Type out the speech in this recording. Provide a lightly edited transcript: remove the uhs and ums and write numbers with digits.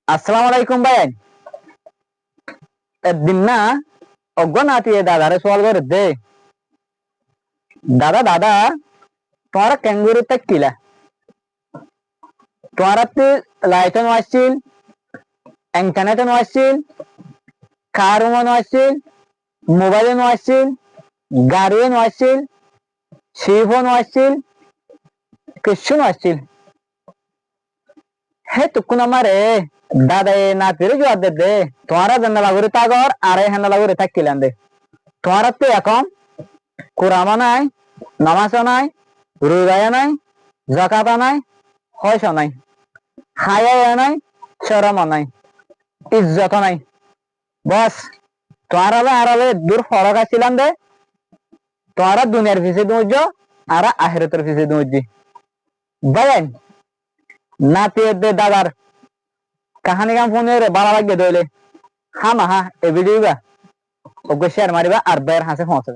আসসালামু আলাইকুম ভাই। একদিন না অজ্ঞ নাতিয়ে দাদারে সওয়াল করে দে, দাদা দাদা তোমার ক্যাঙ্গুরু কিলা তোমার লাইটও আসছিল, ইন্টারনেটও আসছিল, কারও আসছিল, মোবাইলও আসছিল, গাড়িও আসছিল, শিপও আসছিল, কিছু আসছিল। হে তুকুন আমারে দাদা নাতিরে জবাব দে দে, তোমারা জান্না লাগরে তাগর আর হেনা লাগরে থাকিলাম দে। তোমার তো এখন কোরআনও নাই, নামাজও নাই, রোজাও নাই, জাকাতও নাই, হজও নাই, হায়াও নাই, শরমও নাই, ইজ্জতও নাই। বস তোমার আড়ালে দূর ফরক আসছিলাম দে, তোমারা দুনিয়ার পিছে দৌড় আর আখিরাতের পিছে দৌড়। বলেন নাতি দে দাদার কাহানি কাম ফোন ভালো লাগবে দইলে হা মা হা এ ভিডিও ওকে শেয়ার মারিবা আর বাইরের হাসে পৌঁছাবে।